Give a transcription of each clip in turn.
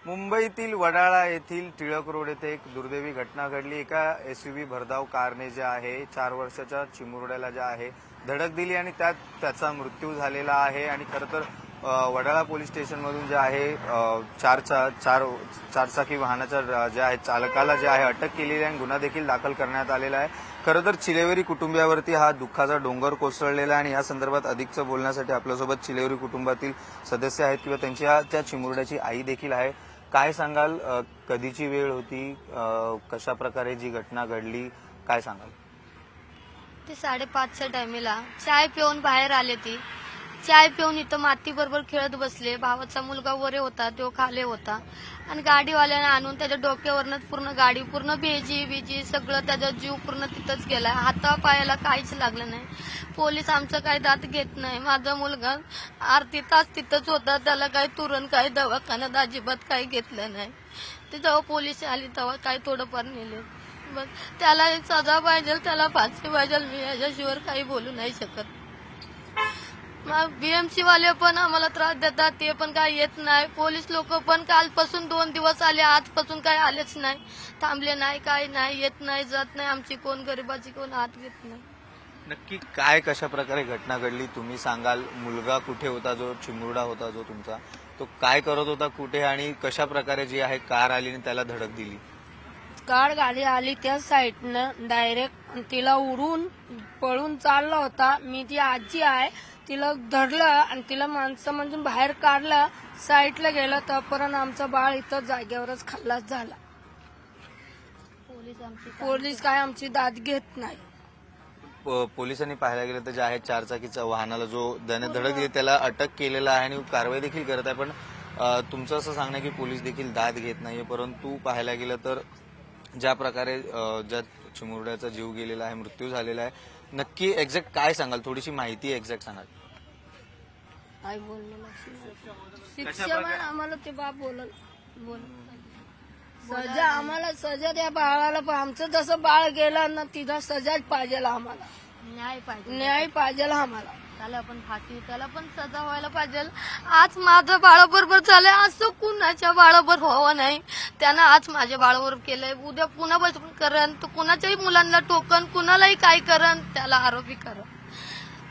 मुंबईतील वडाळा येथील टिळक रोड येथे एक दुर्दैवी घटना घडली। एका एसयूव्ही भरधाव कारने जे आहे 4 वर्षाच्या चिमुरड्याला जे आहे धडक दिली आणि त्याचा मृत्यू झालेला आहे। आणि खरं तर वडाळा पोलीस स्टेशनमधून जे आहे चारचाकी वाहनाच्या जे आहे चालकाला जे आहे अटक केलेली आहे, गुन्हा देखील दाखल करण्यात आलेला आहे। खरं तर चिलेवरी कुटुंबियावरती हा दुःखाचा डोंगर कोसळलेला आहे आणि या संदर्भात अधिकचं बोलण्यासाठी आपल्यासोबत चिलेवरी कुटुंबातील सदस्य आहेत किंवा त्यांच्या त्या चिमुरड्याची आई देखील आहे। काय सांगाल, कधीची वेळ होती, कशा प्रकारे जी घटना घडली, काय सांगाल? ते 5:30च्या टायमेला चाय पिऊन बाहेर आले ती। चाय पिऊन इथं माती बरोबर खेळत बसले। भावाचा मुलगा वरे होता, तो खाले होता आणि गाडीवाल्याने आणून त्याच्या डोक्यावरनं पूर्ण गाडी पूर्ण बिजी सगळं त्याचा जीव पूर्ण तिथंच गेला। हाता पायाला काहीच लागलं नाही। पोलीस आमचं काही दात घेत नाही। माझा मुलगा अर्धी तास तिथंच होता, त्याला काही तुरण काही दवाखान्यात अजिबात काही घेतलं नाही। ते जेव्हा पोलीस आली तेव्हा काही थोडंफार नेले। बस त्याला सजा पाहिजे, त्याला फाशी पाहिजे। मी याच्याशिवाय काही बोलू नाही शकत। मग बीएमसी वाले पण आम्हाला त्रास देतात, ते पण काही येत नाही। पोलीस लोक पण कालपासून 2 दिवस आले, आजपासून काही आलेच नाही, थांबले नाही, काही नाही, येत नाही, जात नाही। आमची कोण गरिबाची कोण हात घेत नाही। नक्की काय कशा प्रकारे घटना घडली तुम्ही सांगाल? मुलगा कुठे होता, जो चिमुरडा होता जो तुमचा, तो काय करत होता कुठे आणि कशा प्रकारे जी आहे कार आली आणि त्याला धडक दिली? कार गाडी आली त्या साईडनं डायरेक्ट तिला उडून पळून चालला होता। मी ती आजी आहे, तिला धरलं आणि तिला माणसामधून बाहेर काढलं, साईडला गेलं तोपर्यंत आमचा बाळ इथं जागेवरच खल्लास झाला। पोलीस काय आमची दाद घेत नाही। पोलिसांनी पाहायला गेलं तर जे आहे चारचाकीच्या वाहनाला जो त्याने धडक दिली त्याला अटक केलेला आहे आणि कारवाई देखील करत आहे। पण तुमचं असं सांगणं की पोलीस देखील दाद घेत नाहीये, परंतु पाहायला गेलं तर ज्या प्रकारे ज्या चिमुरड्याचा जीव गेलेला आहे, मृत्यू झालेला आहे, नक्की एक्झॅक्ट काय सांगाल? थोडीशी माहिती एक्झॅक्ट सांगाल? काय बोललेलं शिक्षा आम्हाला ते बाप बोल सजा, आम्हाला सजा द्या बाळाला। पण आमचं जसं बाळ गेलं ना तिथं सजाच पाहिजे आम्हाला, न्याय पाहिजे आम्हाला। त्याला पण फाशी, त्याला पण सजा व्हायला पाहिजे। आज माझं बाळाबरोबर झालंय, असं कुणाच्या बाळाबरोबर व्हावं नाही। त्यानं आज माझ्या बाळाबरोबर केलंय, उद्या पुन्हा बसून करण, तो कुणाच्याही मुलांना टोकन, कुणालाही काय करण, त्याला आरोपी करण,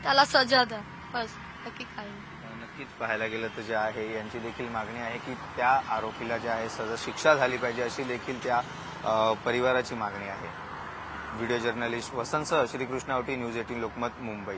त्याला सजा द्या, बस, बाकी काही नाही। नक्कीच पाहायला गेलं तर जे आहे यांची देखील मागणी आहे की त्या आरोपीला जे आहे सजा शिक्षा झाली पाहिजे, अशी देखील त्या परिवाराची मागणी आहे। व्हिडिओ जर्नलिस्ट वसंत श्रीकृष्ण आवटी, न्यूज 18 लोकमत, मुंबई।